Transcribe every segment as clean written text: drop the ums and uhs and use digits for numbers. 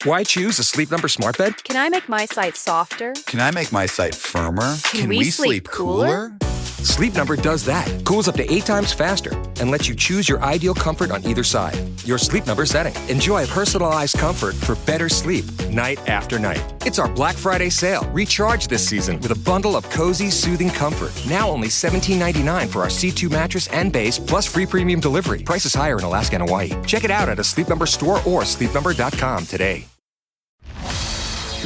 Why choose a Sleep Number smart bed? Can I make my site softer? Can I make my site firmer? Can we sleep cooler? Sleep Number does that. Cools up to 8 times faster and lets you choose your ideal comfort on either side. Your Sleep Number setting. Enjoy personalized comfort for better sleep night after night. It's our Black Friday sale. Recharge this season with a bundle of cozy, soothing comfort. Now only $17.99 for our C2 mattress and base, plus free premium delivery. Prices higher in Alaska and Hawaii. Check it out at a Sleep Number store or sleepnumber.com today.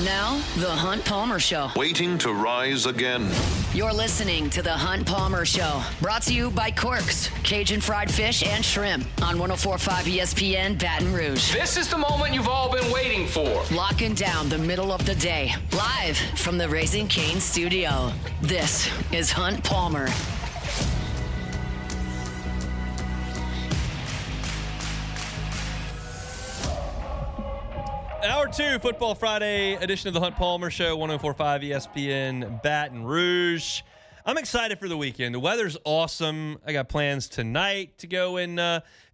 Now, The Hunt Palmer Show. Waiting to rise again. You're listening to The Hunt Palmer Show. Brought to you by Quirks, Cajun fried fish and shrimp on 104.5 ESPN Baton Rouge. This is the moment you've all been waiting for. Locking down the middle of the day. Live from the Raising Cane studio. This is Hunt Palmer. Hour 2, Football Friday edition of the Hunt Palmer Show, 104.5 ESPN Baton Rouge. I'm excited for the weekend. The weather's awesome. I got plans tonight to go and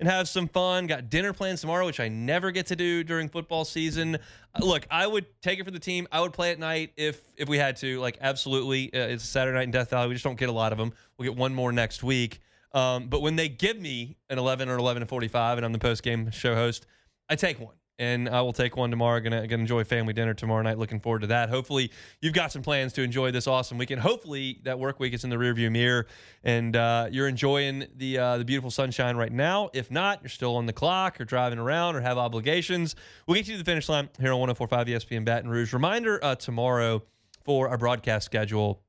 have some fun. Got dinner plans tomorrow, which I never get to do during football season. Look, I would take it for the team. I would play at night if we had to. Like, absolutely. It's a Saturday night in Death Valley. We just don't get a lot of them. We'll get one more next week. But when they give me an 11 or 11:45 and I'm the post-game show host, I take one. And I will take one tomorrow. Gonna enjoy family dinner tomorrow night. Looking forward to that. Hopefully, you've got some plans to enjoy this awesome weekend. Hopefully, that work week is in the rearview mirror, and you're enjoying the beautiful sunshine right now. If not, you're still on the clock or driving around or have obligations. We'll get you to the finish line here on 104.5 ESPN Baton Rouge. Reminder tomorrow for our broadcast schedule,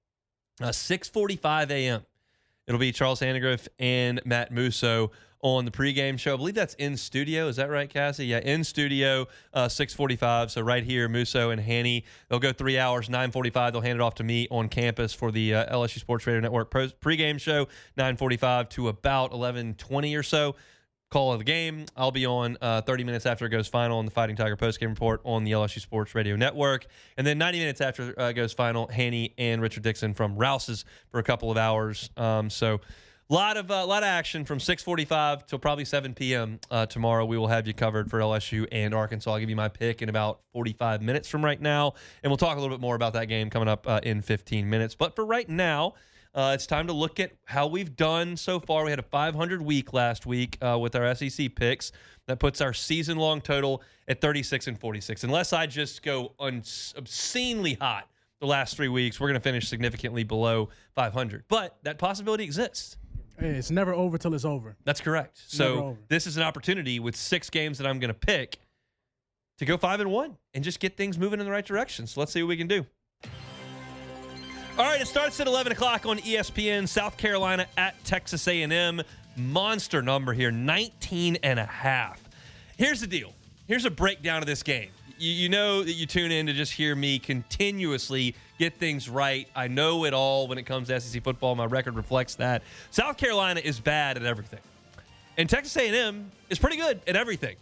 6:45 a.m. It'll be Charles Handegriff and Matt Musso on the pregame show. I believe that's in studio. Is that right, Cassie? Yeah, in studio, 6:45. So right here, Musso and Hanny. They'll go 3 hours, 9:45. They'll hand it off to me on campus for the LSU Sports Radio Network pregame show, 9:45 to about 11:20 or so. Call of the game. I'll be on 30 minutes after it goes final on the Fighting Tiger postgame report on the LSU Sports Radio Network. And then 90 minutes after it goes final, Hanny and Richard Dixon from Rouse's for a couple of hours. So a lot of action from 6:45 till probably 7 p.m. Tomorrow. We will have you covered for LSU and Arkansas. I'll give you my pick in about 45 minutes from right now, and we'll talk a little bit more about that game coming up in 15 minutes. But for right now, it's time to look at how we've done so far. We had a 500 week last week with our SEC picks. That puts our season-long total at 36-46. Unless I just go obscenely hot the last 3 weeks, we're going to finish significantly below 500. But that possibility exists. Hey, it's never over till it's over. That's correct. So this is an opportunity with 6 games that I'm going to pick to go 5-1 and just get things moving in the right direction. So let's see what we can do. All right, it starts at 11 o'clock on ESPN. South Carolina at Texas A&M. Monster number here, 19.5. Here's the deal. Here's a breakdown of this game. You know that you tune in to just hear me continuously get things right. I know it all when it comes to SEC football. My record reflects that. South Carolina is bad at everything. And Texas A&M is pretty good at everything.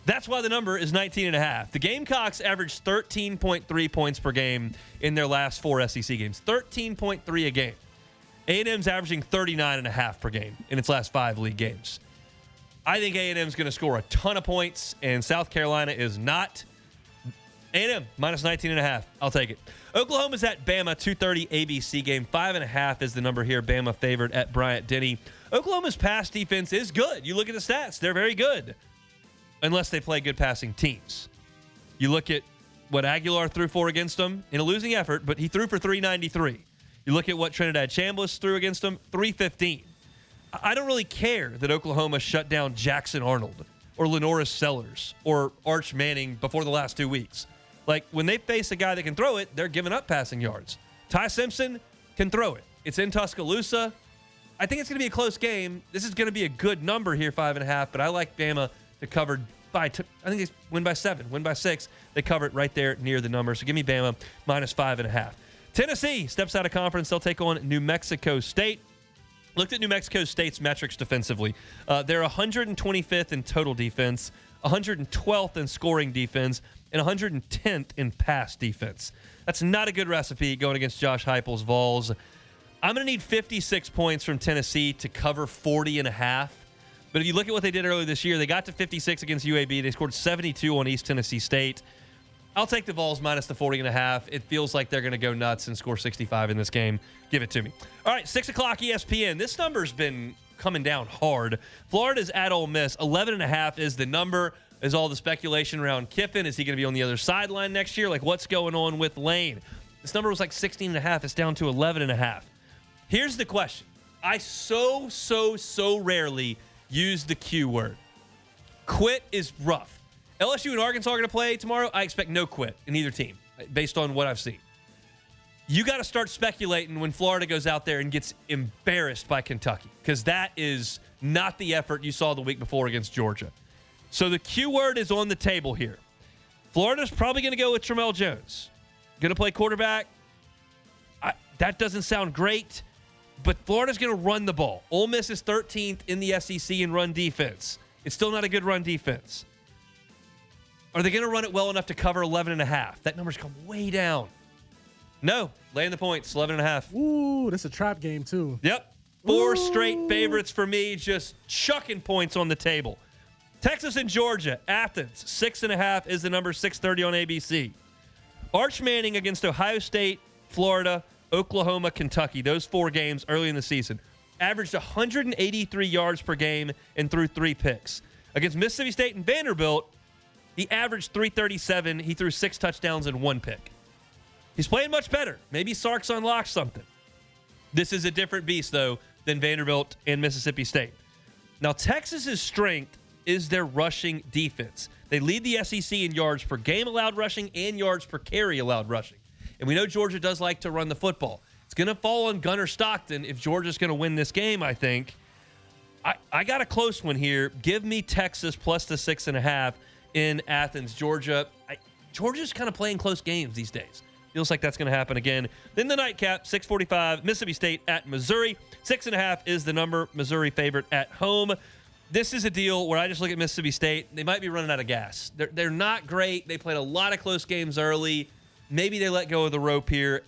That's why the number is 19.5. The Gamecocks averaged 13.3 points per game in their last 4 SEC games. 13.3 a game. A&M's averaging 39.5 per game in its last 5 league games. I think A&M's going to score a ton of points, and South Carolina is not. A&M minus 19.5. I'll take it. Oklahoma's at Bama, 2:30 ABC game. 5.5 is the number here. Bama favored at Bryant-Denny. Oklahoma's pass defense is good. You look at the stats. They're very good. Unless they play good passing teams. You look at what Aguilar threw for against them in a losing effort, but he threw for 393. You look at what Trinidad Chambliss threw against them, 315. I don't really care that Oklahoma shut down Jackson Arnold or Lenoris Sellers or Arch Manning before the last 2 weeks. Like, when they face a guy that can throw it, they're giving up passing yards. Ty Simpson can throw it. It's in Tuscaloosa. I think it's going to be a close game. This is going to be a good number here, 5.5, but I like Bama to cover by, I think they win by 7, win by 6. They cover it right there near the number. So give me Bama minus 5.5. Tennessee steps out of conference. They'll take on New Mexico State. Looked at New Mexico State's metrics defensively. They're 125th in total defense, 112th in scoring defense, and 110th in pass defense. That's not a good recipe going against Josh Heupel's Vols. I'm going to need 56 points from Tennessee to cover 40.5. But if you look at what they did earlier this year, they got to 56 against UAB. They scored 72 on East Tennessee State. I'll take the Vols minus the 40.5. It feels like they're going to go nuts and score 65 in this game. Give it to me. All right, 6 o'clock ESPN. This number's been coming down hard. Florida's at Ole Miss. 11.5 is the number. Is all the speculation around Kiffin. Is he going to be on the other sideline next year? Like, what's going on with Lane? This number was like 16.5. It's down to 11.5. Here's the question. I so rarely use the Q word. Quit is rough. LSU and Arkansas are going to play tomorrow. I expect no quit in either team, based on what I've seen. You got to start speculating when Florida goes out there and gets embarrassed by Kentucky, because that is not the effort you saw the week before against Georgia. So the Q word is on the table here. Florida's probably going to go with Tramel Jones. Going to play quarterback. That doesn't sound great, but Florida's going to run the ball. Ole Miss is 13th in the SEC in run defense. It's still not a good run defense. Are they going to run it well enough to cover 11.5? That number's come way down. No. Laying the points, 11.5. Ooh, that's a trap game, too. Yep. 4 straight favorites for me, just chucking points on the table. Texas and Georgia, Athens, 6.5 is the number, 6:30 on ABC. Arch Manning against Ohio State, Florida, Oklahoma, Kentucky. Those 4 games early in the season. Averaged 183 yards per game and threw 3 picks. Against Mississippi State and Vanderbilt, he averaged 337. He threw 6 touchdowns and 1 pick. He's playing much better. Maybe Sark's unlocked something. This is a different beast, though, than Vanderbilt and Mississippi State. Now, Texas's strength is their rushing defense. They lead the SEC in yards per game allowed rushing and yards per carry allowed rushing. And we know Georgia does like to run the football. It's going to fall on Gunnar Stockton if Georgia's going to win this game, I think. I got a close one here. Give me Texas plus the 6.5 in Athens, Georgia. Georgia's kind of playing close games these days. Feels like that's going to happen again. Then the nightcap, 6:45, Mississippi State at Missouri. 6.5 is the number. Missouri favorite at home. This is a deal where I just look at Mississippi State. They might be running out of gas. They're not great. They played a lot of close games early. Maybe they let go of the rope here.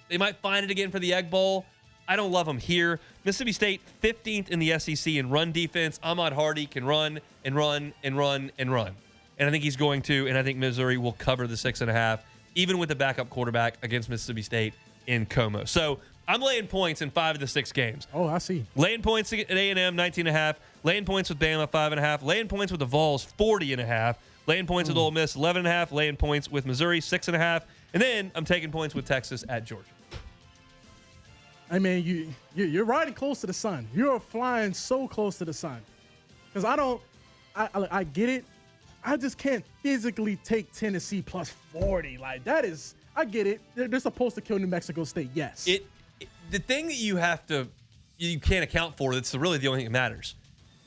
They might find it again for the Egg Bowl. I don't love them here. Mississippi State, 15th in the SEC in run defense. Ahmad Hardy can run and run and run and run. And I think he's going to, and I think Missouri will cover the 6.5, even with the backup quarterback against Mississippi State in Como. So I'm laying points in 5 of the 6 games. Oh, I see. Laying points at A&M, 19.5. Laying points with Bama, 5.5. Laying points with the Vols, 40.5. Laying points with Ole Miss, 11.5. Laying points with Missouri, 6.5. And then I'm taking points with Texas at Georgia. I mean, you're riding close to the sun. You're flying so close to the sun. Because I get it. I just can't physically take Tennessee plus 40. Like, that is, I get it. They're supposed to kill New Mexico State, yes. The thing that you can't account for, that's really the only thing that matters.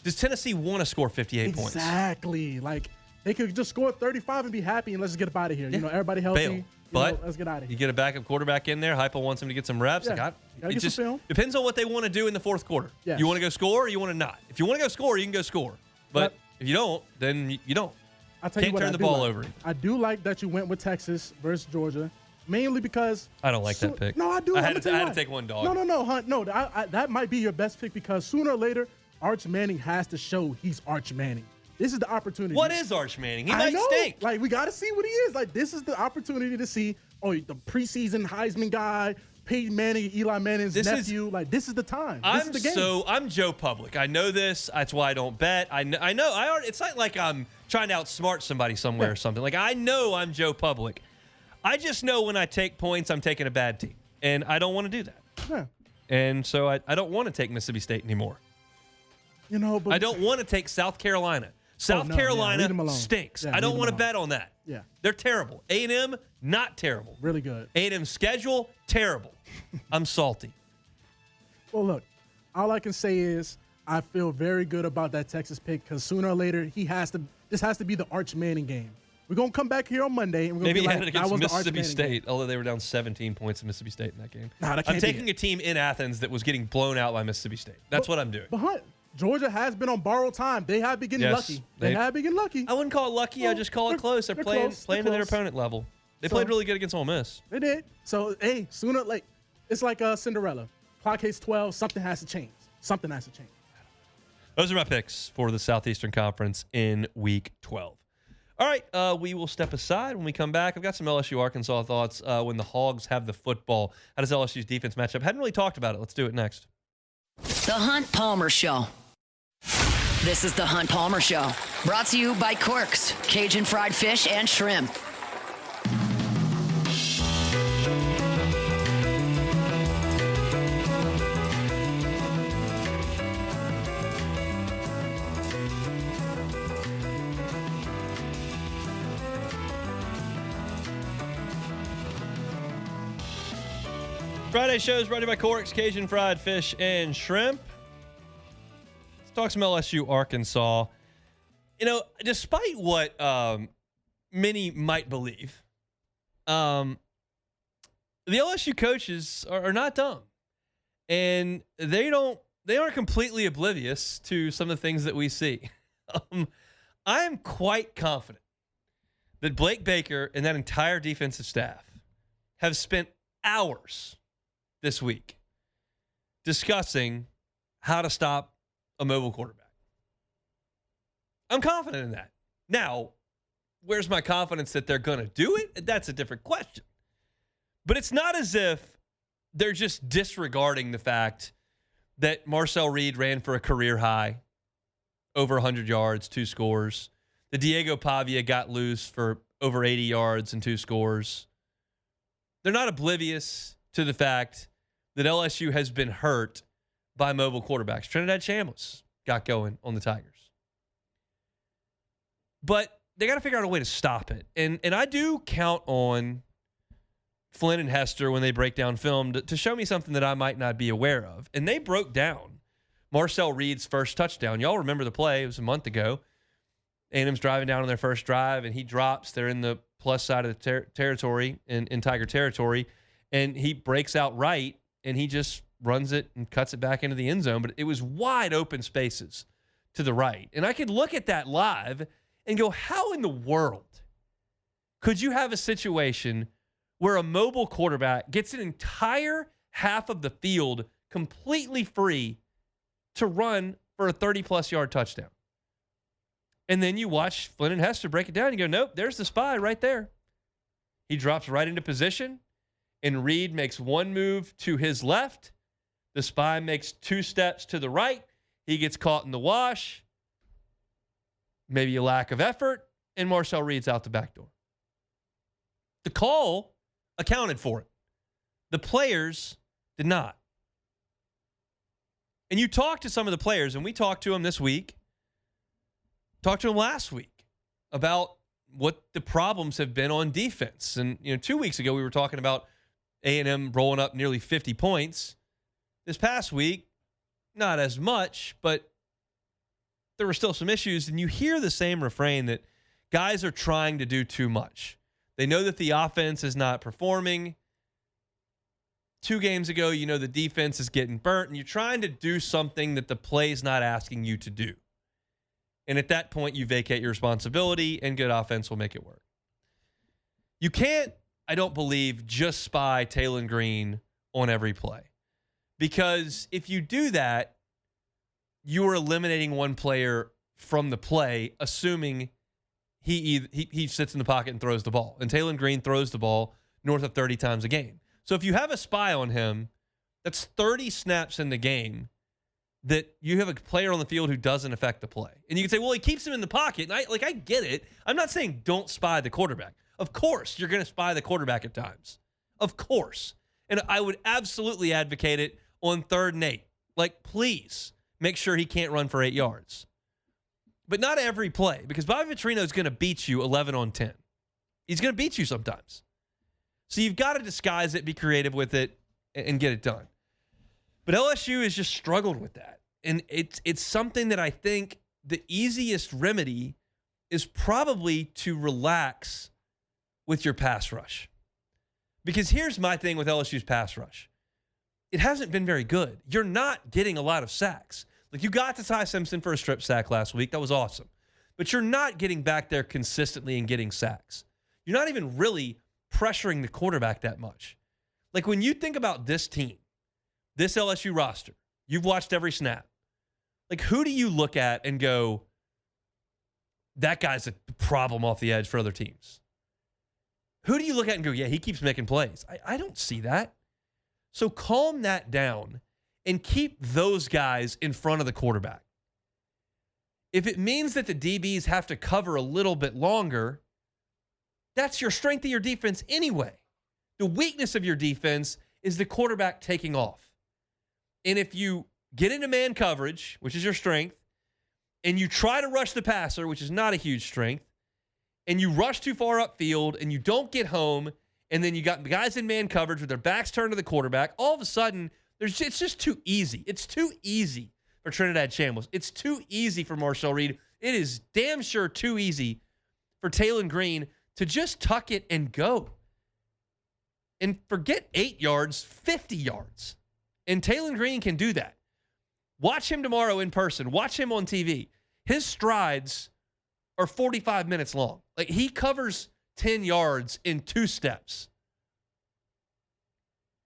Does Tennessee want to score 58 points? Exactly. Like, they could just score 35 and be happy and let's just get up out of here. Yeah. Everybody healthy. Bail. But let's get out of here. You get a backup quarterback in there. Heupel wants him to get some reps. Yeah. It just depends on what they want to do in the fourth quarter. Yes. You want to go score or you want to not? If you want to go score, you can go score. But if you don't, then you don't. I'll tell you what, turn the ball over. I do like that you went with Texas versus Georgia, mainly because I don't like that pick. No, I do. I had to take one dog. No, Hunt. No, that might be your best pick because sooner or later, Arch Manning has to show he's Arch Manning. This is the opportunity. What is Arch Manning? He might stink. Like, we got to see what he is. Like, this is the opportunity to see, the preseason Heisman guy, Peyton Manning, Eli Manning's nephew. This is the time. This is the game. I'm Joe Public. I know this. That's why I don't bet. I know. It's not like I'm trying to outsmart somebody somewhere or something. Like, I know I'm Joe Public. I just know when I take points, I'm taking a bad team. And I don't want to do that. Yeah. And so I don't want to take Mississippi State anymore. But I don't want to take South Carolina. South Carolina stinks. Yeah, I don't want to bet on that. Yeah. They're terrible. A&M, not terrible. Really good. A&M schedule, terrible. I'm salty. Well, look, all I can say is I feel very good about that Texas pick because sooner or later this has to be the Arch Manning game. We're going to come back here on Monday. And we're Maybe be had it against Mississippi State, game. although they were down 17 points to Mississippi State in that game. Nah, that I'm taking a team in Athens that was getting blown out by Mississippi State. That's what I'm doing. But Hunt, Georgia has been on borrowed time. They have been getting lucky. They have been getting lucky. I wouldn't call it lucky. I just call it close. They're playing to their opponent level. They played really good against Ole Miss. They did. So, hey, sooner or later, it's like Cinderella. Clock hits 12. Something has to change. Something has to change. Those are my picks for the Southeastern Conference in Week 12. All right, we will step aside when we come back. I've got some LSU Arkansas thoughts when the Hogs have the football. How does LSU's defense match up? Hadn't really talked about it. Let's do it next. The Hunt Palmer Show. This is the Hunt Palmer Show, brought to you by Quirks, Cajun fried fish and shrimp. Friday show is brought to you by Corks, Cajun fried fish and shrimp. Let's talk some LSU Arkansas. You know, despite what many might believe, the LSU coaches are not dumb, and they aren't completely oblivious to some of the things that we see. I am quite confident that Blake Baker and that entire defensive staff have spent hours this week discussing how to stop a mobile quarterback. I'm confident in that. Now, where's my confidence that they're going to do it? That's a different question. But it's not as if they're just disregarding the fact that Marcel Reed ran for a career high, over 100 yards, 2 scores. The Diego Pavia got loose for over 80 yards and 2 scores. They're not oblivious to the fact that LSU has been hurt by mobile quarterbacks. Trinidad Chambliss got going on the Tigers. But they got to figure out a way to stop it. And I do count on Flynn and Hester when they break down film to show me something that I might not be aware of. And they broke down Marcel Reed's first touchdown. Y'all remember the play. It was a month ago. A&M's driving down on their first drive, and he drops. They're in the plus side of the territory, in Tiger territory, and he breaks out right, and he just runs it and cuts it back into the end zone. But it was wide open spaces to the right. And I could look at that live and go, how in the world could you have a situation where a mobile quarterback gets an entire half of the field completely free to run for a 30-plus yard touchdown? And then you watch Flynn and Hester break it down and you go, nope, there's the spy right there. He drops right into position, and Reed makes one move to his left. The spy makes 2 steps to the right. He gets caught in the wash. Maybe a lack of effort, and Marcel Reed's out the back door. The call accounted for it. The players did not. And you talk to some of the players, and we talked to them this week, talked to them last week about what the problems have been on defense. And 2 weeks ago we were talking about A&M rolling up nearly 50 points. This past week, not as much, but there were still some issues. And you hear the same refrain that guys are trying to do too much. They know that the offense is not performing. 2 games ago, the defense is getting burnt, and you're trying to do something that the play's not asking you to do. And at that point, you vacate your responsibility, and good offense will make it work. You can't, I don't believe, just spy Taylen Green on every play. Because if you do that, you are eliminating one player from the play, assuming he sits in the pocket and throws the ball. And Taylen Green throws the ball north of 30 times a game. So if you have a spy on him, that's 30 snaps in the game that you have a player on the field who doesn't affect the play. And you can say, well, he keeps him in the pocket. And I get it. I'm not saying don't spy the quarterback. Of course, you're going to spy the quarterback at times. Of course. And I would absolutely advocate it on 3rd and 8. Please make sure he can't run for 8 yards. But not every play, because Bobby Petrino is going to beat you 11 on 10. He's going to beat you sometimes. So you've got to disguise it, be creative with it, and get it done. But LSU has just struggled with that. And it's something that I think the easiest remedy is probably to relax with your pass rush. Because here's my thing with LSU's pass rush. It hasn't been very good. You're not getting a lot of sacks. You got to Ty Simpson for a strip sack last week. That was awesome. But you're not getting back there consistently and getting sacks. You're not even really pressuring the quarterback that much. When you think about this team, this LSU roster, you've watched every snap. Who do you look at and go, that guy's a problem off the edge for other teams. Who do you look at and go, yeah, he keeps making plays? I don't see that. So calm that down and keep those guys in front of the quarterback. If it means that the DBs have to cover a little bit longer, that's your strength of your defense anyway. The weakness of your defense is the quarterback taking off. And if you get into man coverage, which is your strength, and you try to rush the passer, which is not a huge strength, and you rush too far upfield and you don't get home, and then you got guys in man coverage with their backs turned to the quarterback, all of a sudden, it's just too easy. It's too easy for Trinidad Shambles. It's too easy for Marshall Reed. It is damn sure too easy for Taylen Green to just tuck it and go. And forget 8 yards, 50 yards. And Taylen Green can do that. Watch him tomorrow in person. Watch him on TV. His strides are 45 minutes long. Like, he covers 10 yards in 2 steps.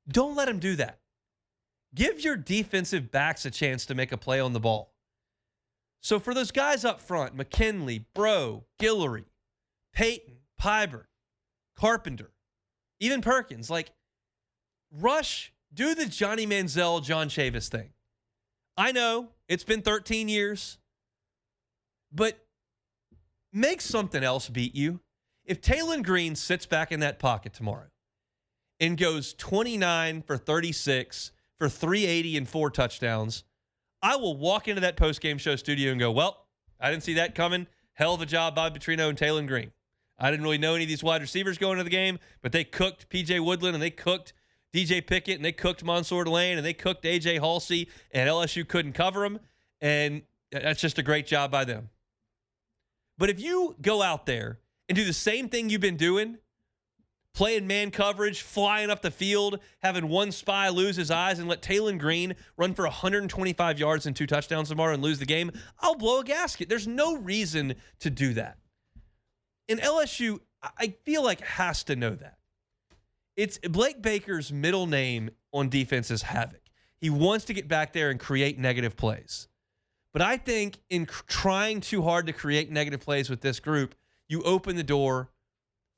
Don't let him do that. Give your defensive backs a chance to make a play on the ball. So for those guys up front, McKinley, Bro, Guillory, Peyton, Pybert, Carpenter, even Perkins, like, rush, do the Johnny Manziel, John Chavis thing. I know it's been 13 years, but make something else beat you. If Taylen Green sits back in that pocket tomorrow and goes 29 for 36 for 380 and 4 touchdowns, I will walk into that postgame show studio and go, well, I didn't see that coming. Hell of a job by Petrino and Taylen Green. I didn't really know any of these wide receivers going into the game, but they cooked P.J. Woodland and they cooked DJ Pickett and they cooked Mansour Delane and they cooked A.J. Halsey, and LSU couldn't cover them, and that's just a great job by them. But if you go out there and do the same thing you've been doing, playing man coverage, flying up the field, having one spy lose his eyes, and let Taylen Green run for 125 yards and 2 touchdowns tomorrow and lose the game, I'll blow a gasket. There's no reason to do that. And LSU, I feel like, has to know that. It's Blake Baker's middle name on defense is Havoc. He wants to get back there and create negative plays. But I think in trying too hard to create negative plays with this group, you open the door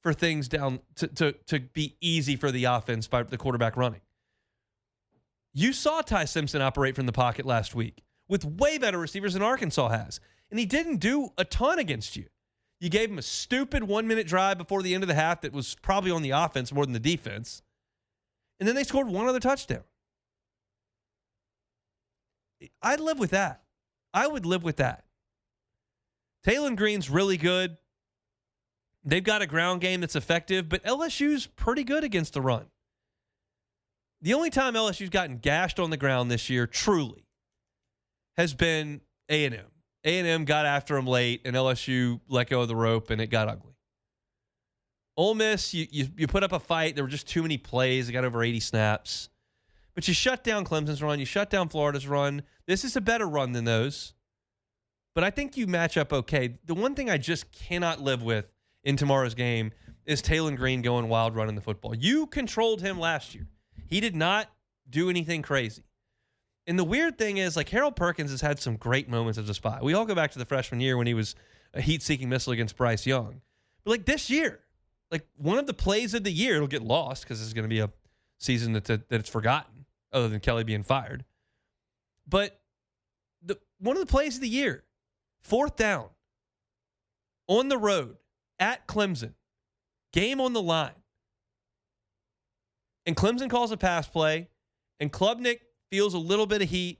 for things down to be easy for the offense by the quarterback running. You saw Ty Simpson operate from the pocket last week with way better receivers than Arkansas has, and he didn't do a ton against you. You gave him a stupid 1-minute drive before the end of the half that was probably on the offense more than the defense, and then they scored 1 other touchdown. I'd live with that. I would live with that. Taylen Green's really good. They've got a ground game that's effective, but LSU's pretty good against the run. The only time LSU's gotten gashed on the ground this year, truly, has been A&M. A&M got after them late, and LSU let go of the rope, and it got ugly. Ole Miss, you put up a fight. There were just too many plays. They got over 80 snaps. But you shut down Clemson's run. You shut down Florida's run. This is a better run than those. But I think you match up okay. The one thing I just cannot live with in tomorrow's game is Taylen Green going wild running the football. You controlled him last year. He did not do anything crazy. And the weird thing is, like, Harold Perkins has had some great moments as a spy. We all go back to the freshman year when he was a heat-seeking missile against Bryce Young. But, like, this year, like, one of the plays of the year, it'll get lost because this is going to be a season that it's forgotten, other than Kelly being fired. But one of the plays of the year, 4th down, on the road, at Clemson, game on the line. And Clemson calls a pass play, and Klubnik feels a little bit of heat,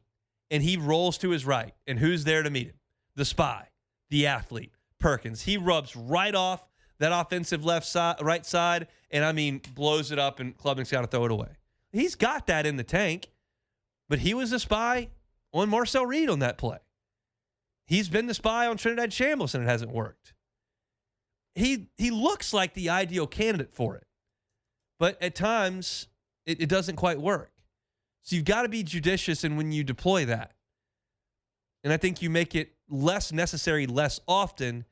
and he rolls to his right. And who's there to meet him? The spy, the athlete, Perkins. He rubs right off that offensive right side, and I mean, blows it up, and Klubnik's got to throw it away. He's got that in the tank, but he was the spy on Marcel Reed on that play. He's been the spy on Trinidad Shambles, and it hasn't worked. He looks like the ideal candidate for it, but at times it doesn't quite work. So you've got to be judicious in when you deploy that. And I think you make it less necessary less often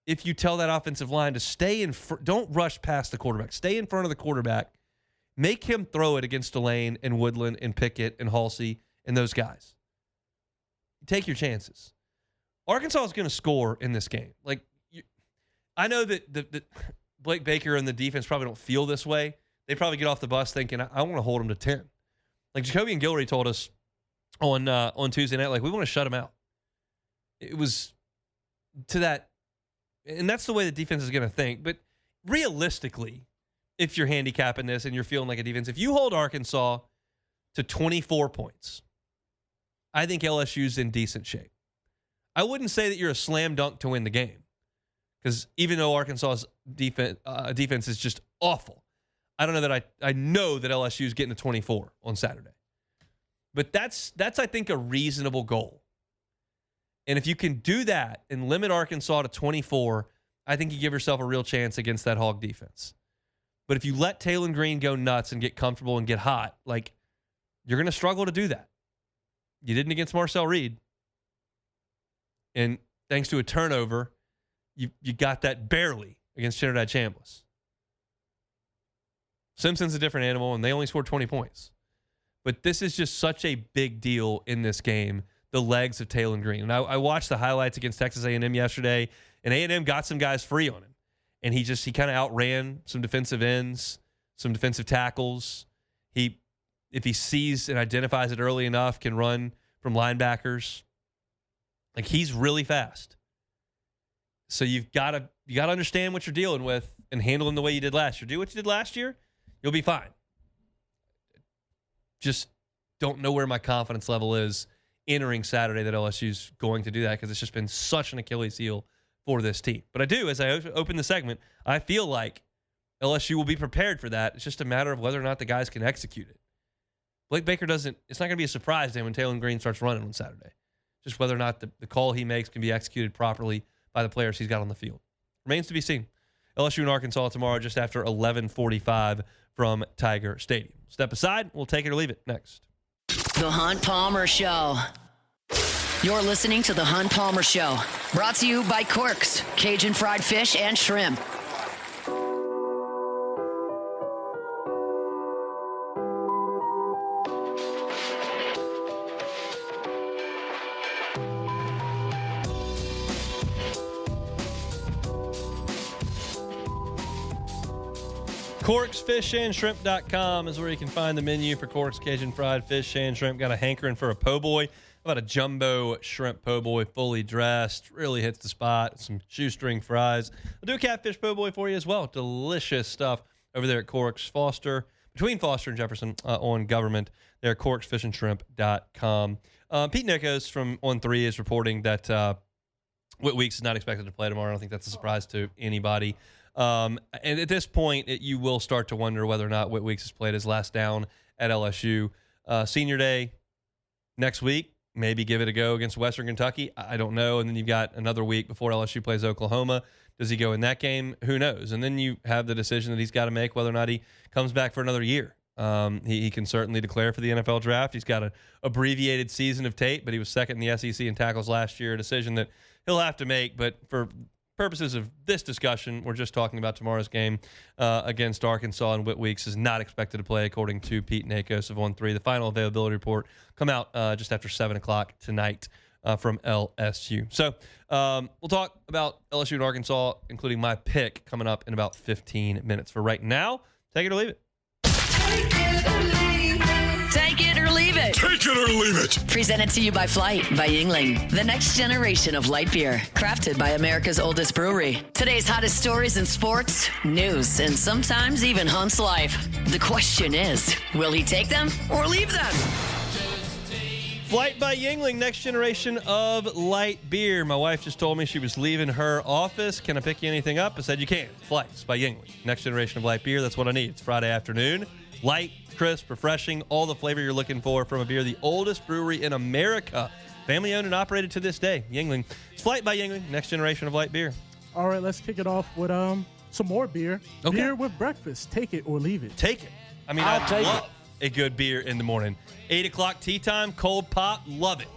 if you tell that offensive line to stay in don't rush past the quarterback. Stay in front of the quarterback. Make him throw it against Delane and Woodland and Pickett and Halsey and those guys. Take your chances. Arkansas is going to score in this game. Like, I know that Blake Baker and the defense probably don't feel this way. They probably get off the bus thinking, I want to hold him to 10. Like Jacoby and Guillory told us on Tuesday night, like, we want to shut him out. It was to that, and that's the way the defense is going to think. But realistically, if you're handicapping this and you're feeling like a defense, if you hold Arkansas to 24 points, I think LSU's in decent shape. I wouldn't say that you're a slam dunk to win the game, because even though Arkansas's defense is just awful, I don't know that I know that LSU's getting to 24 on Saturday. But that's I think a reasonable goal. And if you can do that and limit Arkansas to 24, I think you give yourself a real chance against that Hog defense. But if you let Taylen Green go nuts and get comfortable and get hot, like, you're going to struggle to do that. You didn't against Marcel Reed. And thanks to a turnover, you got that barely against Trinidad Chambliss. Simpson's a different animal, and they only scored 20 points. But this is just such a big deal in this game, the legs of Taylen Green. And I watched the highlights against Texas A&M yesterday, and A&M got some guys free on him. And he kind of outran some defensive ends, some defensive tackles. If he sees and identifies it early enough, can run from linebackers. Like, he's really fast. So you've got to understand what you're dealing with and handle him the way you did last year. Do what you did last year, you'll be fine. Just don't know where my confidence level is entering Saturday that LSU's going to do that, because it's just been such an Achilles heel for this team. But I do, as I open the segment, I feel like LSU will be prepared for that. It's just a matter of whether or not the guys can execute it. Blake Baker it's not going to be a surprise to him when Taylen Green starts running on Saturday. Just whether or not the call he makes can be executed properly by the players he's got on the field. Remains to be seen. LSU and Arkansas tomorrow just after 11:45 from Tiger Stadium. Step aside. We'll take it or leave it next. The Hunt Palmer Show. You're listening to The Hunt Palmer Show. Brought to you by Corks, Cajun fried fish and shrimp. CorksFishandShrimp.com is where you can find the menu for Corks Cajun fried fish and shrimp. Got a hankering for a po' boy. How about a jumbo shrimp po' boy, fully dressed, really hits the spot. Some shoestring fries. I'll do a catfish po' boy for you as well. Delicious stuff over there at Corks between Foster and Jefferson on Government. There at CorksFishandShrimp.com. Pete Nichols from On 3 is reporting that Whit Weeks is not expected to play tomorrow. I don't think that's a surprise to anybody. And at this point, you will start to wonder whether or not Whit Weeks has played his last down at LSU. Senior Day next week, maybe give it a go against Western Kentucky. I don't know. And then you've got another week before LSU plays Oklahoma. Does he go in that game? Who knows? And then you have the decision that he's got to make whether or not he comes back for another year. He can certainly declare for the NFL draft. He's got an abbreviated season of tape, but he was second in the SEC in tackles last year, a decision that he'll have to make. But for purposes of this discussion, we're just talking about tomorrow's game against Arkansas, and Whit Weeks is not expected to play, according to Pete Nakos of On 3. The final availability report come out just after 7 o'clock tonight from LSU. So we'll talk about LSU and Arkansas, including my pick, coming up in about 15 minutes. For right now, take it or leave it. Take it or leave it. Take it or leave it. Presented to you by Flight by Yingling, the next generation of light beer, crafted by America's oldest brewery. Today's hottest stories in sports, news, and sometimes even Hunt's life. The question is, will he take them or leave them? Flight by Yingling, next generation of light beer. My wife just told me she was leaving her office. Can I pick you anything up? I said, you can. Flights by Yingling, next generation of light beer. That's what I need. It's Friday afternoon. Light, crisp, refreshing, all the flavor you're looking for from a beer, the oldest brewery in America. Family owned and operated to this day. Yingling. It's Flight by Yingling, next generation of light beer. All right, let's kick it off with some more beer. Okay. Beer with breakfast. Take it or leave it. Take it. I mean, I love a good beer in the morning. 8 o'clock tea time, cold pop, love it.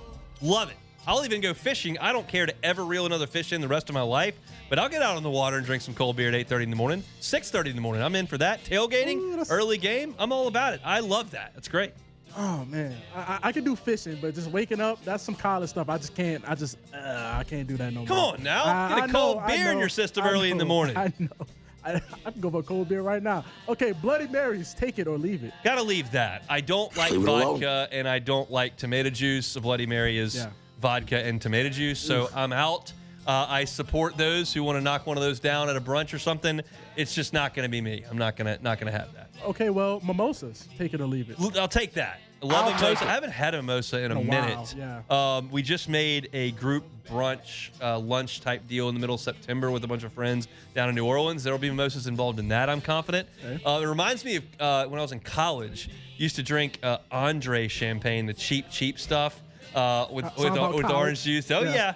Love it. I'll even go fishing. I don't care to ever reel another fish in the rest of my life, but I'll get out on the water and drink some cold beer at 8:30 in the morning, 6:30 in the morning. I'm in for that. Tailgating, early game, I'm all about it. I love that. That's great. Oh man, I can do fishing, but just waking up, that's some college stuff. I just can't. I can't do that no more. Come on now. Get a cold beer in your system early in the morning. I know. I can go for a cold beer right now. Okay, Bloody Marys, take it or leave it. Gotta leave that. I don't like vodka and I don't like tomato juice. A Bloody Mary is vodka and tomato juice, so I'm out. I support those who want to knock one of those down at a brunch or something. It's just not going to be me. I'm not gonna have that. Okay, well, mimosas, take it or leave it. I'll take that. I love mimosa. I haven't had a mimosa in a minute. Yeah. We just made a group brunch, lunch type deal in the middle of September with a bunch of friends down in New Orleans. There will be mimosas involved in that, I'm confident. Okay. It reminds me of when I was in college, used to drink Andre champagne, the cheap stuff. With orange juice. Oh yeah.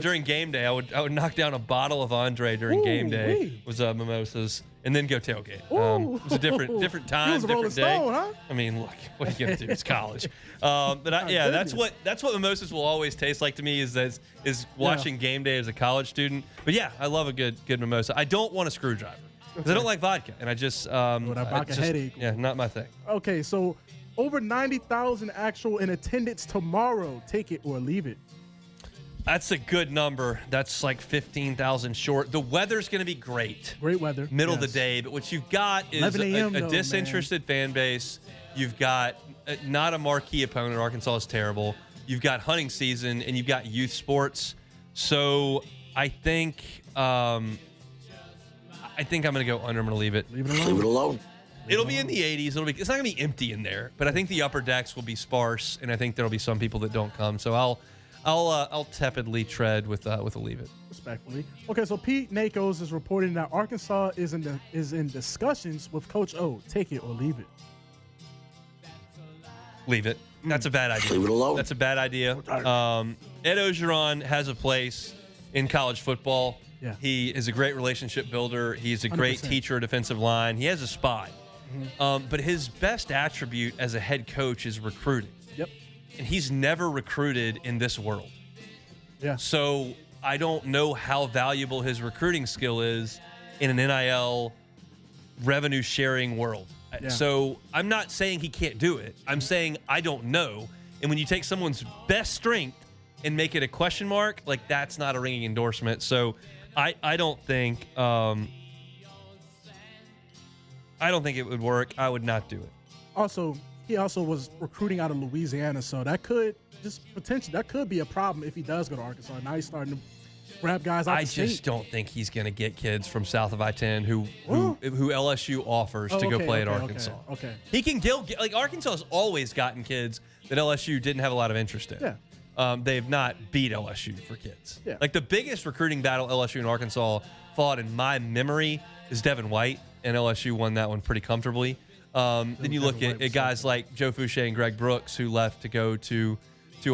During game day, I would knock down a bottle of Andre during game day. Was mimosas, and then go tailgate. It was a different time, different day. Stone, huh? I mean, look, what are you gonna do? It's college. That's what mimosas will always taste like to me is watching game day as a college student. But yeah, I love a good mimosa. I don't want a screwdriver because I don't like vodka, and I just headache. Yeah, not my thing. Okay, so. Over 90,000 actual in attendance tomorrow. Take it or leave it. That's a good number. That's like 15,000 short. The weather's going to be great. Great weather. Middle of the day. But what you've got is a disinterested fan base. You've got not a marquee opponent. Arkansas is terrible. You've got hunting season, and you've got youth sports. So I think I'm going to go under. I'm going to leave it. Leave it alone. It'll be in the 80s. It's not going to be empty in there, but I think the upper decks will be sparse, and I think there'll be some people that don't come. So I'll tepidly tread with a leave it. Respectfully. Okay, so Pete Nakos is reporting that Arkansas is in discussions with Coach O. Take it or leave it. Leave it. That's a bad idea. Leave it alone. That's a bad idea. Ed Ogeron has a place in college football. Yeah. He is a great relationship builder. He's a great 100%. teacher of defensive line. He has a spot. But his best attribute as a head coach is recruiting. Yep. And he's never recruited in this world. Yeah. So I don't know how valuable his recruiting skill is in an NIL revenue sharing world. Yeah. So I'm not saying he can't do it. I'm saying I don't know. And when you take someone's best strength and make it a question mark, like that's not a ringing endorsement. So I don't think it would work. I would not do it. Also, he also was recruiting out of Louisiana, so that could be a problem if he does go to Arkansas. Now he's starting to grab guys out I the state. just don't think he's going to get kids from south of I-10 who LSU offers to go play at Arkansas. Okay. He can like Arkansas has always gotten kids that LSU didn't have a lot of interest in. Yeah. They have not beat LSU for kids. Yeah. Like the biggest recruiting battle LSU and Arkansas fought in my memory is Devin White, and LSU won that one pretty comfortably. Then you look at guys like Joe Fouché and Greg Brooks who left to go to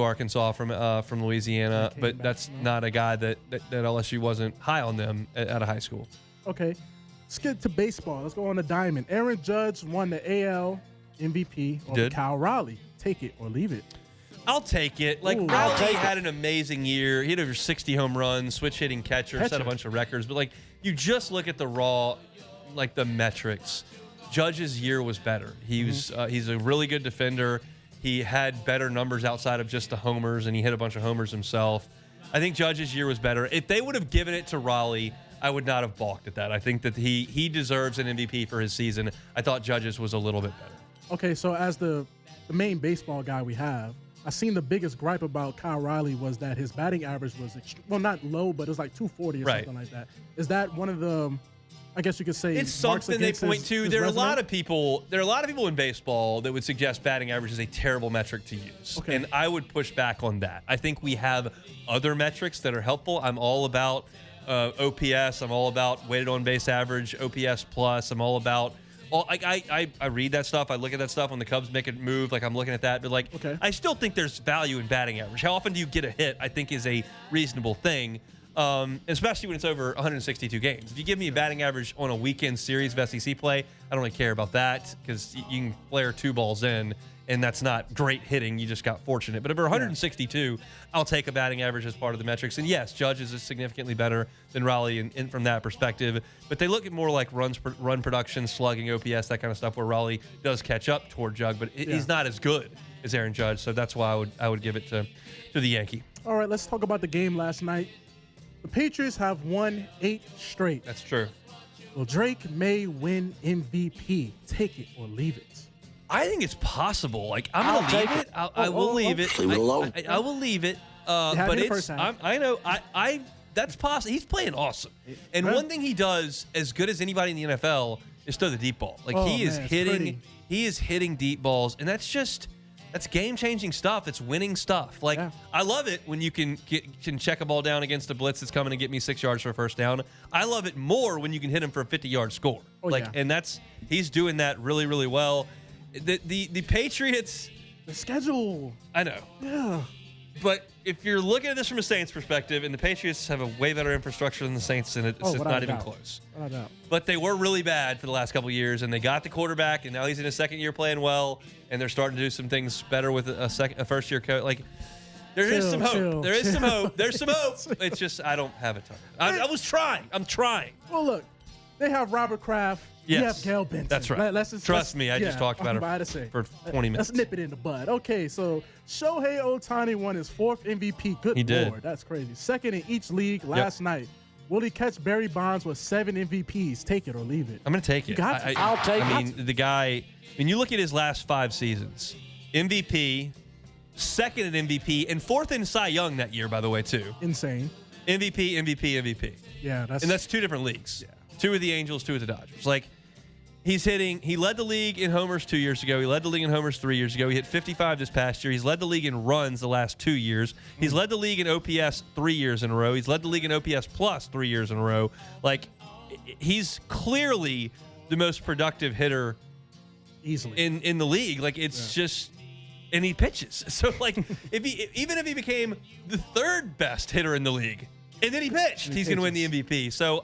Arkansas from Louisiana, but that's not a guy that LSU wasn't high on them out of high school. Okay. Let's get to baseball. Let's go on to Diamond. Aaron Judge won the AL MVP over Kyle Raleigh. Take it or leave it. I'll take it. Raleigh had an amazing year. He had over 60 home runs, switch hitting catcher, set a bunch of records. But you just look at the raw, the metrics. Judge's year was better. He's a really good defender. He had better numbers outside of just the homers, and he hit a bunch of homers himself. I think Judge's year was better. If they would have given it to Raleigh, I would not have balked at that. I think that he deserves an MVP for his season. I thought Judge's was a little bit better. Okay, so as the main baseball guy we have, I seen the biggest gripe about Kyle Raleigh was that his batting average was, not low, but it was like 240 or something like that. Is that one of the, I guess you could say, it's something they point to? There are a lot of people in baseball that would suggest batting average is a terrible metric to use. Okay. And I would push back on that. I think we have other metrics that are helpful. I'm all about OPS. I'm all about weighted on base average, OPS plus. I'm all about I read that stuff. I look at that stuff when the Cubs make a move. I'm looking at that. But, I still think there's value in batting average. How often do you get a hit, I think, is a reasonable thing, especially when it's over 162 games. If you give me a batting average on a weekend series of SEC play, I don't really care about that because you can flare two balls in and that's not great hitting. You just got fortunate. But if you're 162, I'll take a batting average as part of the metrics. And yes, Judge is significantly better than Raleigh in from that perspective. But they look at more like run production, slugging, OPS, that kind of stuff, where Raleigh does catch up toward Judge, but he's not as good as Aaron Judge. So that's why I would give it to the Yankee. All right, let's talk about the game last night. The Patriots have won 8 straight. That's true. Well, Drake may win MVP. Take it or leave it. I think it's possible. Like, I'm going to leave it. I will leave it. Leave it alone. I will leave it. had But me the it's, first time. I know. That's possible. He's playing awesome. And one thing he does as good as anybody in the NFL is throw the deep ball. Like, he is hitting deep balls, and that's game-changing stuff. It's winning stuff. Like, I love it when you can check a ball down against a blitz that's coming to get me 6 yards for a first down. I love it more when you can hit him for a 50-yard score. And he's doing that really, really well. The Patriots, the schedule. I know. Yeah. But if you're looking at this from a Saints perspective, and the Patriots have a way better infrastructure than the Saints, and it's not even close. Without a doubt. But they were really bad for the last couple of years, and they got the quarterback, and now he's in his second year playing well, and they're starting to do some things better with a first-year coach. Like, there is some hope. There's some hope. It's just I don't have a ton. I was trying. I'm trying. Well, look, they have Robert Kraft. Yes. You have Gail Benson. That's right. Trust me, I just talked about her for 20 minutes. Let's nip it in the bud. Okay, so Shohei Ohtani won his 4th MVP. Good Lord, did. That's crazy. Second in each league last night. Will he catch Barry Bonds with 7 MVPs? Take it or leave it. I'm going to take it. I'll take it. I mean, the guy, when you look at his last 5 seasons, MVP, second in MVP, and 4th in Cy Young that year, by the way, too. Insane. MVP. Yeah, that's 2 different leagues. Yeah. 2 with the Angels, 2 with the Dodgers. Like, he led the league in homers 2 years ago. He led the league in homers 3 years ago. He hit 55 this past year. He's led the league in runs the last 2 years. He's led the league in OPS 3 years in a row. He's led the league in OPS plus 3 years in a row. Like, he's clearly the most productive hitter easily in the league. Like, it's just, and he pitches. So, like, even if he became the 3rd best hitter in the league, and then he pitched, he's going to win the MVP. So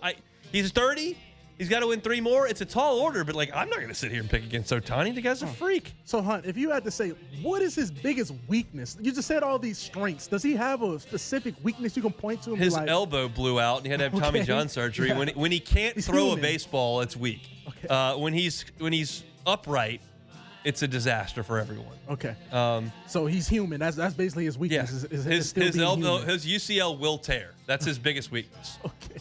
he's 30. He's got to win 3 more. It's a tall order, but, like, I'm not going to sit here and pick against Ohtani. The guy's a freak. So, Hunt, if you had to say, what is his biggest weakness? You just said all these strengths. Does he have a specific weakness you can point to? His elbow blew out, and he had to have Tommy John surgery. Yeah. When he can't throw a baseball, it's weak. Okay. When he's upright, it's a disaster for everyone. Okay. So he's human. That's basically his weakness. Yeah. His elbow, his UCL will tear. That's his biggest weakness. Okay.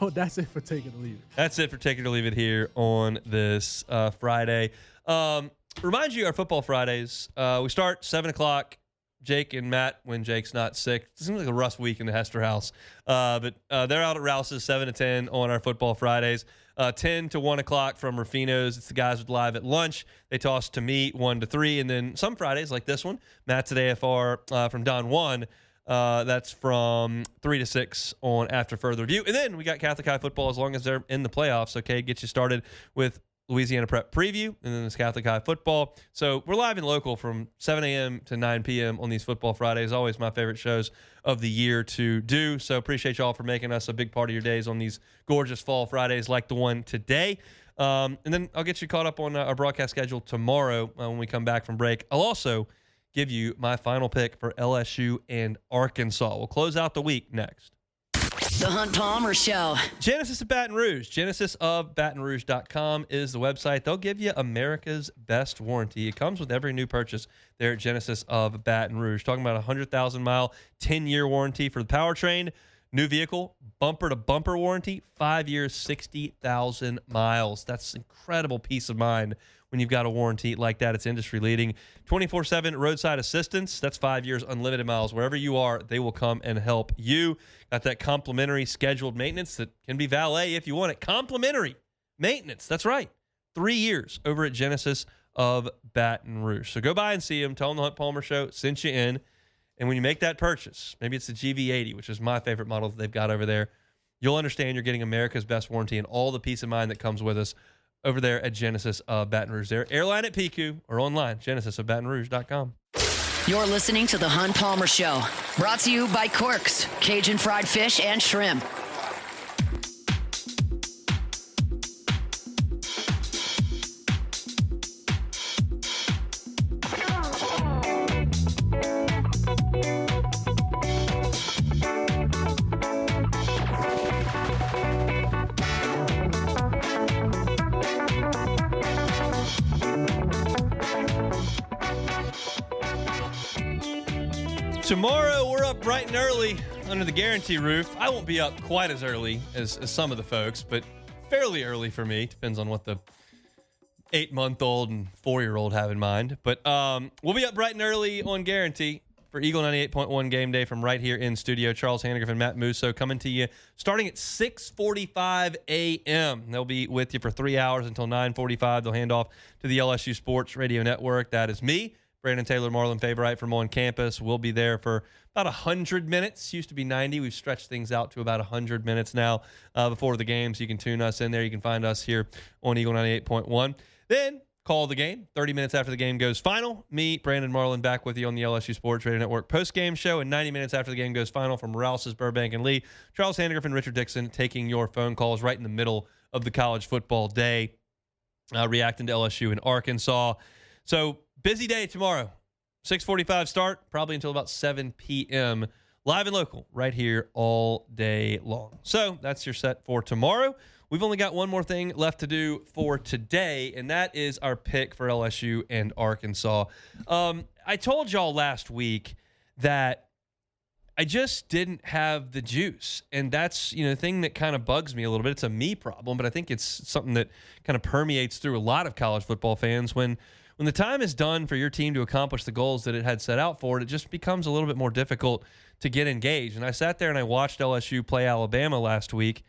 Well, that's it for Take It or Leave It. That's it for Take It or Leave It here on this Friday. Remind you, our Football Fridays, we start 7 o'clock. Jake and Matt, when Jake's not sick. It seems like a rough week in the Hester house. But they're out at Rouse's 7 to 10 on our Football Fridays. 10 to 1 o'clock from Rufino's. It's the guys with live at lunch. They toss to me 1 to 3. And then some Fridays, like this one, Matt's at AFR from Don 1. That's from 3 to 6 on After Further Review. And then we got Catholic High football as long as they're in the playoffs. Okay, get you started with Louisiana Prep Preview, and then this Catholic High football. So we're live and local from 7 a.m. to 9 p.m. on these Football Fridays. Always my favorite shows of the year to do. So appreciate y'all for making us a big part of your days on these gorgeous fall Fridays like the one today. And then I'll get you caught up on our broadcast schedule tomorrow when we come back from break. I'll also give you my final pick for LSU and Arkansas. We'll close out the week next. The Hunt Palmer Show. Genesis of Baton Rouge. GenesisofBatonRouge.com is the website. They'll give you America's best warranty. It comes with every new purchase there at Genesis of Baton Rouge. Talking about a 100,000-mile, 10-year warranty for the powertrain. New vehicle, bumper-to-bumper warranty, 5 years, 60,000 miles. That's incredible peace of mind when you've got a warranty like that. It's industry-leading. 24/7 roadside assistance. That's 5 years, unlimited miles. Wherever you are, they will come and help you. Got that complimentary scheduled maintenance that can be valet if you want it. Complimentary maintenance. That's right. 3 years over at Genesis of Baton Rouge. So go by and see them. Tell them the Hunt Palmer Show sent you in. And when you make that purchase, maybe it's the GV80, which is my favorite model that they've got over there, you'll understand you're getting America's best warranty and all the peace of mind that comes with us over there at Genesis of Baton Rouge. They're airline at PQ or online, genesisofbatonrouge.com. You're listening to The Hunt Palmer Show, brought to you by Quirks, Cajun fried fish and shrimp. Tomorrow, we're up bright and early under the Guarantee roof. I won't be up quite as early as some of the folks, but fairly early for me. Depends on what the 8-month-old and 4-year-old have in mind. But we'll be up bright and early on Guarantee for Eagle 98.1 Game Day from right here in studio. Charles Hannigan and Matt Musso coming to you starting at 6:45 a.m. They'll be with you for 3 hours until 9:45. They'll hand off to the LSU Sports Radio Network. That is me, Brandon Taylor, Marlon Favorite from on campus. We'll be there for about 100 minutes. Used to be 90. We've stretched things out to about 100 minutes now before the game, so you can tune us in there. You can find us here on Eagle 98.1. Then call the game 30 minutes after the game goes final. Me, Brandon, Marlon back with you on the LSU Sports Radio Network post-game show. And 90 minutes after the game goes final from Rouse's, Burbank, and Lee, Charles Hannigan and Richard Dixon taking your phone calls right in the middle of the college football day, reacting to LSU and Arkansas. So busy day tomorrow. 6:45 start, probably until about 7 p.m. Live and local right here all day long. So that's your set for tomorrow. We've only got one more thing left to do for today, and that is our pick for LSU and Arkansas. I told y'all last week that I just didn't have the juice, and that's the thing that kind of bugs me a little bit. It's a me problem, but I think it's something that kind of permeates through a lot of college football fans. When the time is done for your team to accomplish the goals that it had set out for, it just becomes a little bit more difficult to get engaged. And I sat there and I watched LSU play Alabama last week,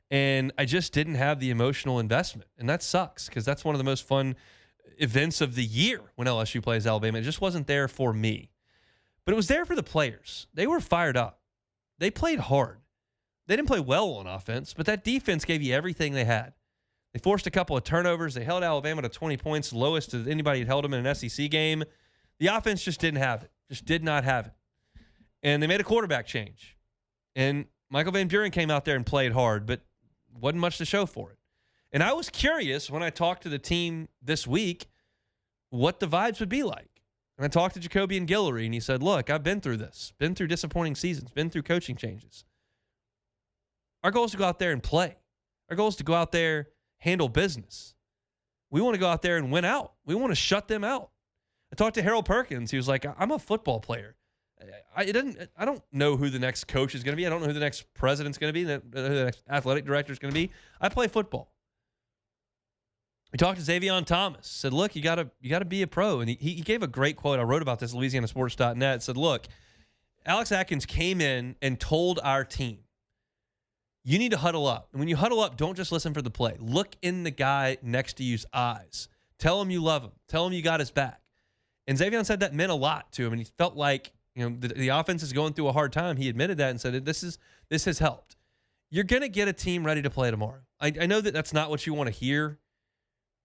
and I just didn't have the emotional investment. And that sucks because that's one of the most fun events of the year when LSU plays Alabama. It just wasn't there for me. But it was there for the players. They were fired up. They played hard. They didn't play well on offense, but that defense gave you everything they had. They forced a couple of turnovers. They held Alabama to 20 points, the lowest that anybody had held them in an SEC game. The offense just didn't have it, just did not have it. And they made a quarterback change. And Michael Van Buren came out there and played hard, but wasn't much to show for it. And I was curious when I talked to the team this week what the vibes would be like. And I talked to Jacoby and Guillory, and he said, look, I've been through this, been through disappointing seasons, been through coaching changes. Our goal is to go out there and play. Our goal is to go out there, handle business. We want to go out there and win out. We want to shut them out. I talked to Harold Perkins. He was like, I'm a football player. I don't know who the next coach is going to be. I don't know who the next president's going to be, who the next athletic director is going to be. I play football. We talked to Xavion Thomas. Said, look, you got to be a pro. And he gave a great quote. I wrote about this at LouisianaSports.net. Said, look, Alex Atkins came in and told our team, you need to huddle up. And when you huddle up, don't just listen for the play. Look in the guy next to you's eyes. Tell him you love him. Tell him you got his back. And Xavion said that meant a lot to him. And he felt like, the offense is going through a hard time. He admitted that and said, this has helped. You're going to get a team ready to play tomorrow. I know that that's not what you want to hear,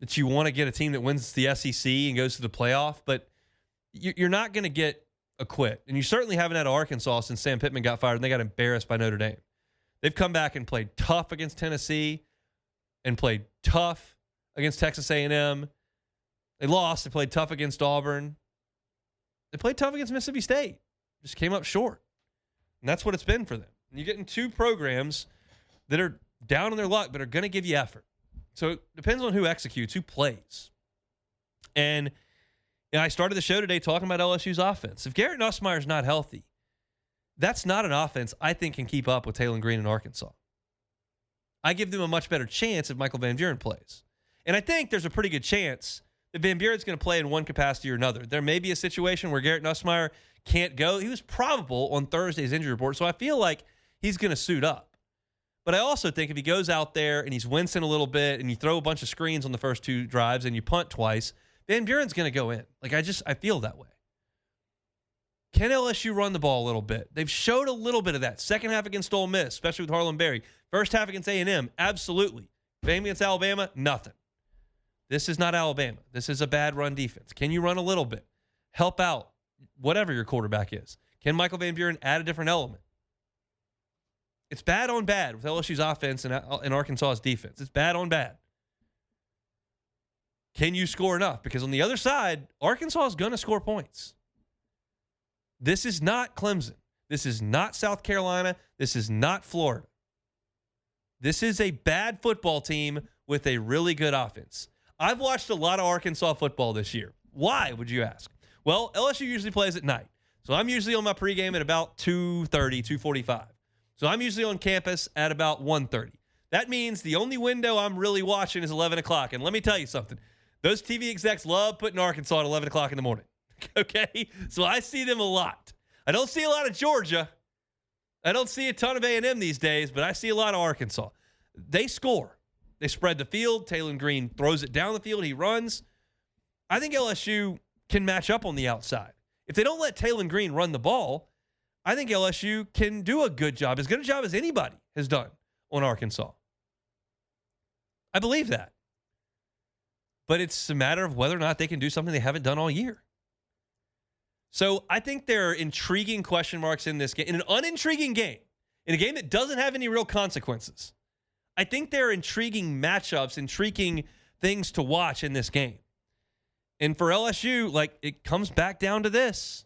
that you want to get a team that wins the SEC and goes to the playoff, but you're not going to get a quit. And you certainly haven't had Arkansas since Sam Pittman got fired and they got embarrassed by Notre Dame. They've come back and played tough against Tennessee and played tough against Texas A&M. They lost. They played tough against Auburn. They played tough against Mississippi State. Just came up short. And that's what it's been for them. And you're getting two programs that are down on their luck but are going to give you effort. So it depends on who executes, who plays. And I started the show today talking about LSU's offense. If Garrett Nussmeier's not healthy, that's not an offense I think can keep up with Taylen Green in Arkansas. I give them a much better chance if Michael Van Buren plays. And I think there's a pretty good chance that Van Buren's going to play in one capacity or another. There may be a situation where Garrett Nussmeier can't go. He was probable on Thursday's injury report, so I feel like he's going to suit up. But I also think if he goes out there and he's wincing a little bit and you throw a bunch of screens on the first two drives and you punt twice, Van Buren's going to go in. I feel that way. Can LSU run the ball a little bit? They've showed a little bit of that. Second half against Ole Miss, especially with Harlan Berry. First half against A&M, absolutely. Game against Alabama, nothing. This is not Alabama. This is a bad run defense. Can you run a little bit? Help out, whatever your quarterback is. Can Michael Van Buren add a different element? It's bad on bad with LSU's offense and Arkansas's defense. It's bad on bad. Can you score enough? Because on the other side, Arkansas is going to score points. This is not Clemson. This is not South Carolina. This is not Florida. This is a bad football team with a really good offense. I've watched a lot of Arkansas football this year. Why, would you ask? Well, LSU usually plays at night. So I'm usually on my pregame at about 2:30, 2:45. So I'm usually on campus at about 1:30. That means the only window I'm really watching is 11 o'clock. And let me tell you something. Those TV execs love putting Arkansas at 11 o'clock in the morning. Okay? So I see them a lot. I don't see a lot of Georgia. I don't see a ton of A&M these days, but I see a lot of Arkansas. They score. They spread the field. Taylen Green throws it down the field. He runs. I think LSU can match up on the outside. If they don't let Taylen Green run the ball, I think LSU can do a good job as anybody has done on Arkansas. I believe that. But it's a matter of whether or not they can do something they haven't done all year. So I think there are intriguing question marks in this game. In an unintriguing game, in a game that doesn't have any real consequences, I think there are intriguing matchups, intriguing things to watch in this game. And for LSU, like, it comes back down to this.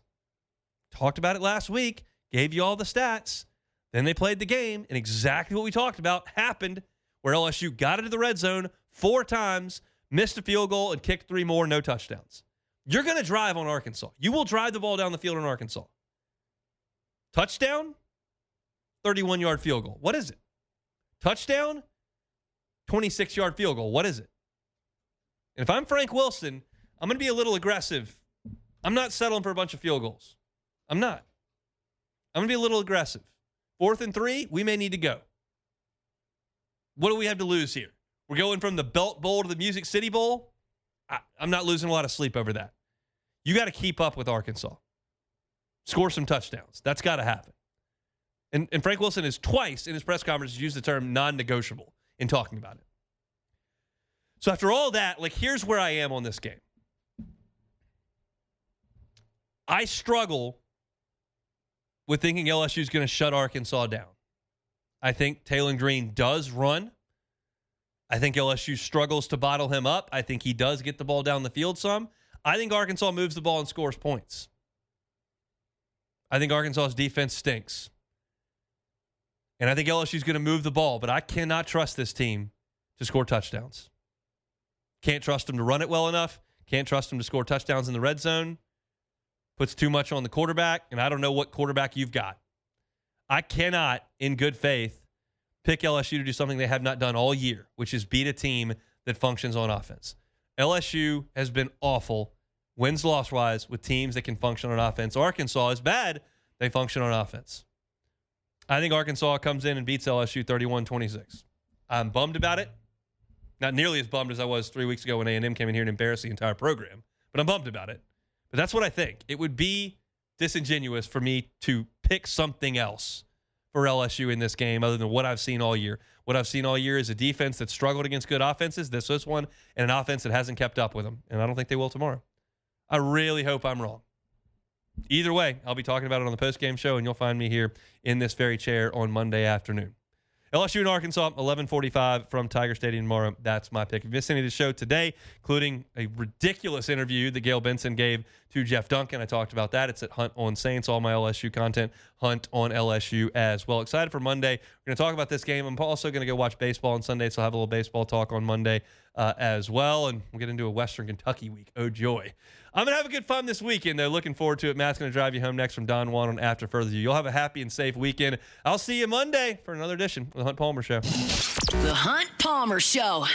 Talked about it last week, gave you all the stats. Then they played the game, and exactly what we talked about happened, where LSU got into the red zone 4 times, missed a field goal, and kicked 3 more, no touchdowns. You're going to drive on Arkansas. You will drive the ball down the field on Arkansas. Touchdown, 31-yard field goal. What is it? Touchdown, 26-yard field goal. What is it? And if I'm Frank Wilson, I'm going to be a little aggressive. I'm not settling for a bunch of field goals. I'm not. I'm going to be a little aggressive. 4th and 3, we may need to go. What do we have to lose here? We're going from the Belt Bowl to the Music City Bowl. I'm not losing a lot of sleep over that. You got to keep up with Arkansas. Score some touchdowns. That's got to happen. And Frank Wilson has twice in his press conference used the term non-negotiable in talking about it. So after all that, like, here's where I am on this game. I struggle with thinking LSU is going to shut Arkansas down. I think Taylen Green does run. I think LSU struggles to bottle him up. I think he does get the ball down the field some. I think Arkansas moves the ball and scores points. I think Arkansas's defense stinks. And I think LSU is going to move the ball, but I cannot trust this team to score touchdowns. Can't trust them to run it well enough. Can't trust them to score touchdowns in the red zone. Puts too much on the quarterback, and I don't know what quarterback you've got. I cannot, in good faith, pick LSU to do something they have not done all year, which is beat a team that functions on offense. LSU has been awful, wins-loss-wise, with teams that can function on offense. Arkansas is bad. They function on offense. I think Arkansas comes in and beats LSU 31-26. I'm bummed about it. Not nearly as bummed as I was 3 weeks ago when A&M came in here and embarrassed the entire program, but I'm bummed about it. But that's what I think. It would be disingenuous for me to pick something else for LSU in this game other than what I've seen all year. What I've seen all year is a defense that struggled against good offenses, this one, and an offense that hasn't kept up with them. And I don't think they will tomorrow. I really hope I'm wrong. Either way, I'll be talking about it on the postgame show, and you'll find me here in this very chair on Monday afternoon. LSU and Arkansas, 11:45 from Tiger Stadium tomorrow. That's my pick. If you missed any of the show today, including a ridiculous interview that Gail Benson gave to Jeff Duncan, I talked about that. It's at Hunt on Saints. All my LSU content, Hunt on LSU as well. Excited for Monday. We're going to talk about this game. I'm also going to go watch baseball on Sunday, so I'll have a little baseball talk on Monday as well. And we'll get into a Western Kentucky week. Oh, joy. I'm going to have a good fun this weekend, though. Looking forward to it. Matt's going to drive you home next from Don Juan on After Further View. You'll have a happy and safe weekend. I'll see you Monday for another edition of The Hunt Palmer Show. The Hunt Palmer Show.